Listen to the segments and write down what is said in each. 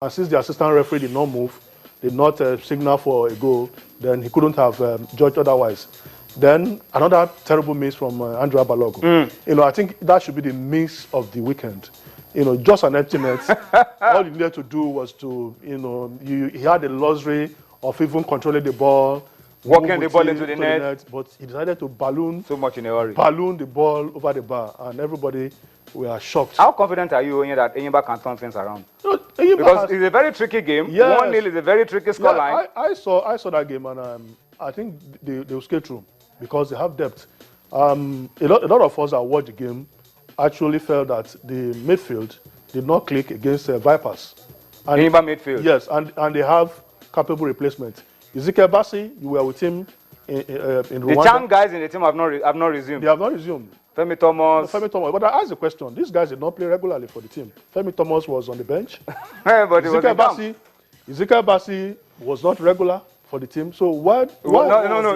And since the assistant referee did not move, did not signal for a goal, then he couldn't have judged otherwise. Then another terrible miss from Andrea Balogun. I think that should be the miss of the weekend. Just an empty net. All he needed to do was to, he had the luxury of even controlling the ball, walking the ball into the net, but he decided to balloon the ball over the bar, and everybody were shocked. How confident are you that Enyimba can turn things around? Because it's a very tricky game. Yes. 1-0 is a very tricky scoreline. Yeah, I saw that game, and I think they will skate through because they have depth. A lot of us that watched the game actually felt that the midfield did not click against Vipers. Enyimba midfield. Yes, and they have capable replacement. Ezekiel Bassi, you were with him in Rwanda. The Chan guys in the team have not resumed. They have not resumed. Femi Thomas. But I asked the question. These guys did not play regularly for the team. Femi Thomas was on the bench. But Ezekiel Bassi was not regular for the team. So what? No.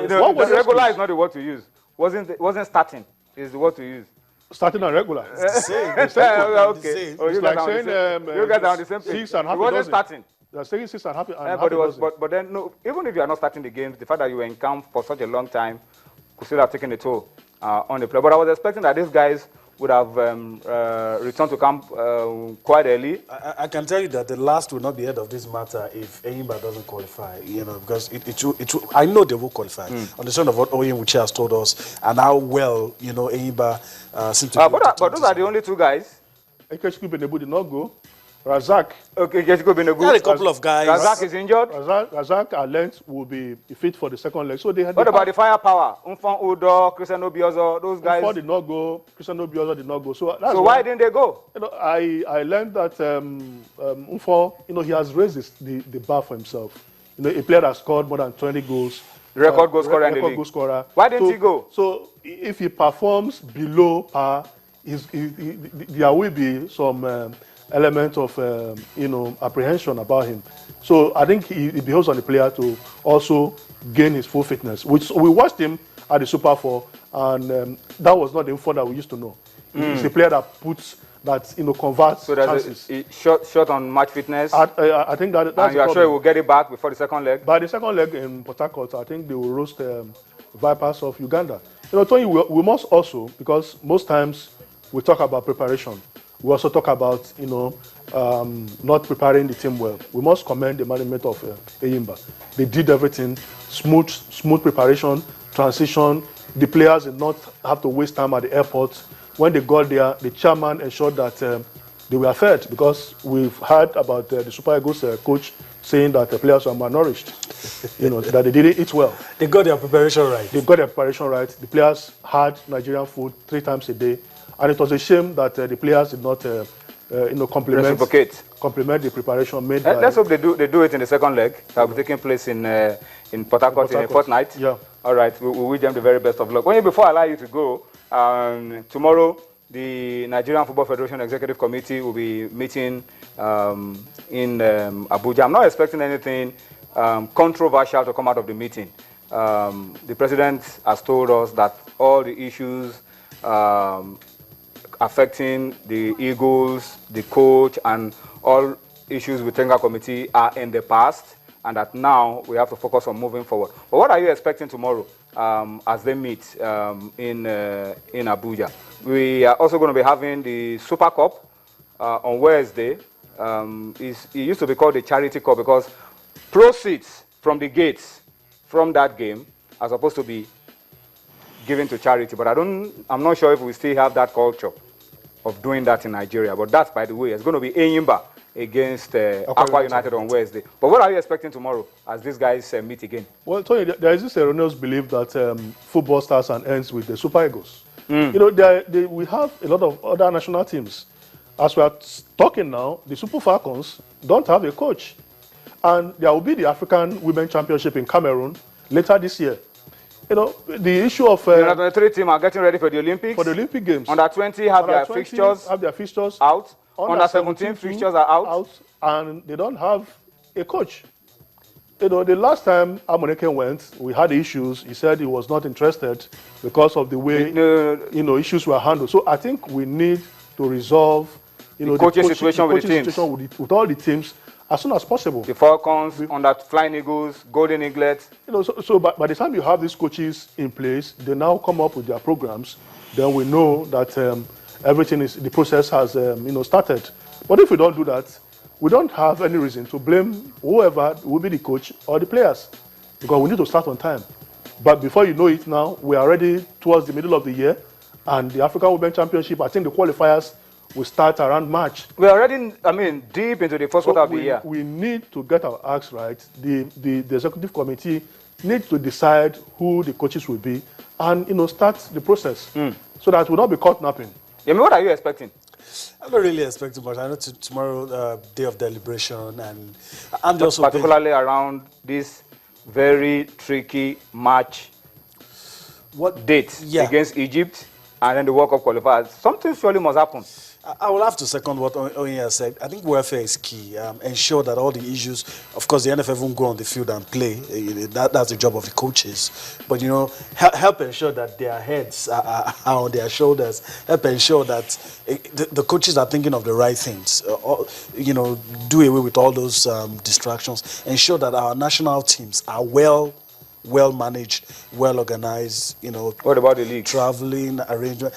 Regular is not the word to use. Wasn't starting is the word to use. Starting and regular. It's the same. Okay. Oh, you guys are on the same page. 6 and half. It wasn't starting. They're saying 6 and half. But then, no, even if you are not starting the games, the fact that you were in camp for such a long time could still have taken a toll on the play. But I was expecting that these guys would have returned to camp quite early. I can tell you that the last will not be head of this matter if Enyimba doesn't qualify, because I know they will qualify on the strength of what Oyen Wuchi has told us and how well, Enyimba seems to be. But those are the only two guys. Ekechukwu Benebu did not go. Razak. Okay, Ekechukwu Benebu. There are a couple of guys. Razak is injured. Razak at length will be fit for the second leg. So they had. What about the firepower? Umfon Udo, Christian Obiozo, those guys. Umfon did not go. Christian Obiozo did not go. So why didn't they go? I learned that Umfon, he has raised the bar for himself. A player that scored more than 20 goals. Record goal scorer in the league. Goal scorer. Why didn't he go? So if he performs below par, there will be some element of apprehension about him. So I think it behoves on the player to also gain his full fitness. We watched him at the Super 4, and that was not the info that we used to know. He's a player that converts chances. So there's short on match fitness. I think that's and you are sure he will get it back before the second leg? By the second leg in Port Harcourt, I think they will roast Vipers of Uganda. Tony, we must also, because most times we talk about preparation, we also talk about, not preparing the team well. We must commend the management of Enyimba. They did everything, smooth preparation, transition. The players did not have to waste time at the airport. When they got there, the chairman ensured that they were fed, because we've heard about the Super Eagles coach saying that the players were malnourished, that they didn't eat well. They got their preparation right. The players had Nigerian food 3 times a day. And it was a shame that the players did not, complement the preparation made by... Let's hope they do it in the second leg. That will be taking place in Port Harcourt in a fortnight. Yeah. All right. We wish them the very best of luck. Before I allow you to go, tomorrow the Nigerian Football Federation Executive Committee will be meeting in Abuja. I'm not expecting anything controversial to come out of the meeting. The president has told us that all the issues affecting the Eagles, the coach, and all issues with technical committee are in the past, and that now we have to focus on moving forward. But what are you expecting tomorrow as they meet in Abuja? We are also going to be having the Super Cup on Wednesday. It used to be called the Charity Cup because proceeds from the gates from that game are supposed to be given to charity, but I'm not sure if we still have that culture of doing that in Nigeria. But that's, by the way, it's going to be Enyimba against Aqua United on Wednesday. But what are you expecting tomorrow as these guys meet again? Well, Tony, there is this erroneous belief that football starts and ends with the Super Eagles. We have a lot of other national teams. As we are talking now, the Super Falcons don't have a coach. And there will be the African Women Championship in Cameroon later this year. The issue of... the Under 23 team are getting ready for the Olympics. For the Olympic Games. Under 20 have their fixtures out. Under 17 fixtures are out. And they don't have a coach. The last time Amoneke went, we had issues. He said he was not interested because of the way issues were handled. So I think we need to resolve the coaching situation with the teams. With all the teams, as soon as possible. The Falcons, under Flying Eagles, Golden Eaglets. You know, so by the time you have these coaches in place, they now come up with their programs. Then we know that the process has started. But if we don't do that, we don't have any reason to blame whoever will be the coach or the players, because we need to start on time. But before you know it now, we are already towards the middle of the year, and the African Women's Championship, I think the qualifiers will start around March. We are already, deep into the first quarter of the year. We need to get our acts right. The executive committee needs to decide who the coaches will be and, start the process so that we'll not be caught napping. What are you expecting? I'm not really expecting much. I know tomorrow, day of deliberation, and I'm just particularly around this very tricky match date against Egypt, and then the World Cup qualifiers. Something surely must happen. I will have to second what Oyin said. I think welfare is key. Ensure that all the issues, of course, the NFF won't go on the field and play. That's the job of the coaches. But, help ensure that their heads are on their shoulders. Help ensure that the coaches are thinking of the right things. Do away with all those distractions. Ensure that our national teams are well managed, well organized. What about the league? Traveling arrangement.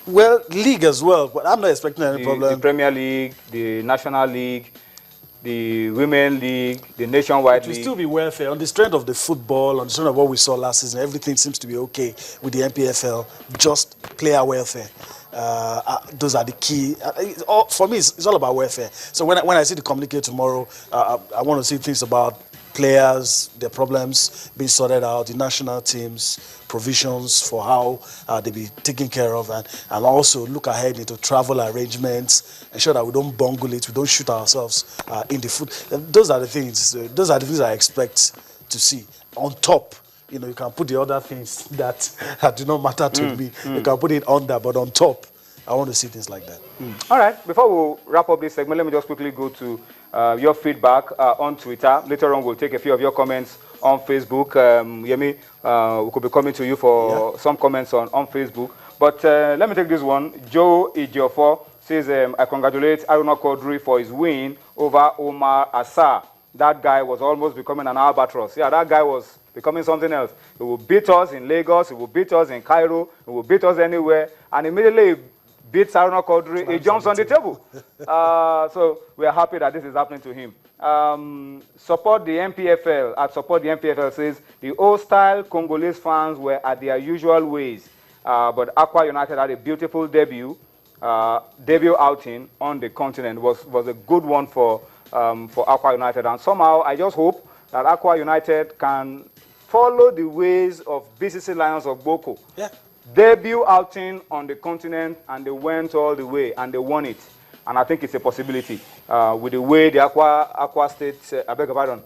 Well, league as well, but I'm not expecting any problem. The Premier League, the National League, the Women League, the Nationwide League. It will still be welfare. On the strength of the football, on the strength of what we saw last season, everything seems to be okay with the MPFL, just player welfare. Those are the key. For me, it's all about welfare. So when I see the communique tomorrow, I want to see things about players, their problems being sorted out, the national teams, provisions for how they be taken care of, and also look ahead into travel arrangements, ensure that we don't bungle it, we don't shoot ourselves in the foot. Those are the things. Those are the things I expect to see. On top, you can put the other things that do not matter to me. You can put it under, but on top, I want to see things like that. All right. Before we wrap up this segment, let me just quickly go to your feedback on Twitter. Later on, we'll take a few of your comments on Facebook. Yemi, we could be coming to you for some comments on Facebook. But let me take this one. Joe Ejiofor says, I congratulate Aruna Kodri for his win over Omar Assar. That guy was almost becoming an albatross. Yeah, that guy was becoming something else. He will beat us in Lagos. He will beat us in Cairo. He will beat us anywhere. And immediately beats Aruna Kodri, he jumps on the table. So we are happy that this is happening to him. Support the MPFL. At Support the MPFL says, the old-style Congolese fans were at their usual ways. But Aqua United had a beautiful debut outing on the continent. Was a good one for Aqua United. And somehow, I just hope that Aqua United can follow the ways of BCC Lions of Boko. Yeah. Debut outing on the continent, and they went all the way, and they won it. And I think it's a possibility with the way the Aqua State, I beg your pardon,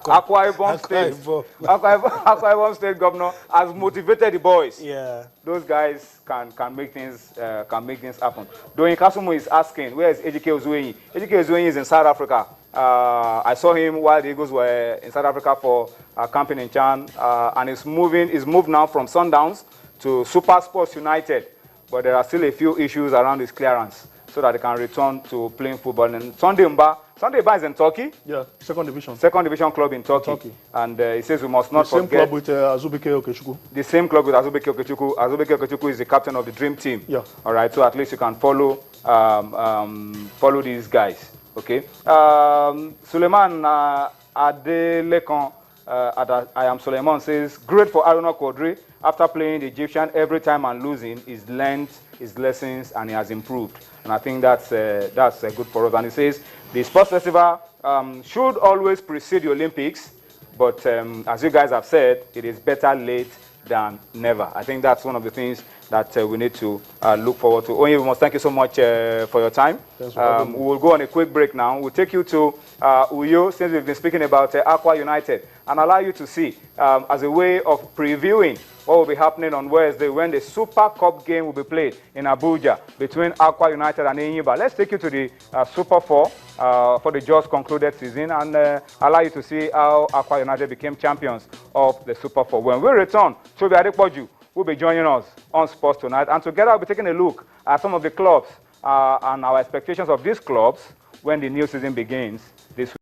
Aqua Ibom State governor has motivated the boys. Yeah, those guys can make things happen. Doyin Kasumu is asking, where is Ejike Ozuenyi? Ejike Ozuenyi is in South Africa. I saw him while the Eagles were in South Africa for camping in Chan, and he's moved now from Sundowns to Super Sports United, but there are still a few issues around his clearance so that he can return to playing football. And Sunday Mba is in Turkey. Yeah, second division club in Turkey. And he says we must not forget. The same club with Azubike Okechukwu. The same club with Azubike Okechukwu. Azubike Okechukwu is the captain of the Dream Team. Yeah. All right, so at least you can follow these guys. Okay. Suleiman Adelekon, I am Suleiman, says, great for Aruna Kodri. After playing the Egyptian every time and losing, he's learned his lessons and he has improved. And I think that's good for us. And he says, the sports festival should always precede the Olympics, but as you guys have said, it is better late than never. I think that's one of the things that we need to look forward to. Onye, we must thank you so much for your time. We will go on a quick break now. We'll take you to Uyo, since we've been speaking about Aqua United, and allow you to see, as a way of previewing what will be happening on Wednesday when the Super Cup game will be played in Abuja between Aqua United and Enyimba. Let's take you to the Super 4 for the just concluded season and allow you to see how Aqua United became champions of the Super 4. When we return, Chobi Adepoju will be joining us on Sports Tonight, and together we'll be taking a look at some of the clubs and our expectations of these clubs when the new season begins this week.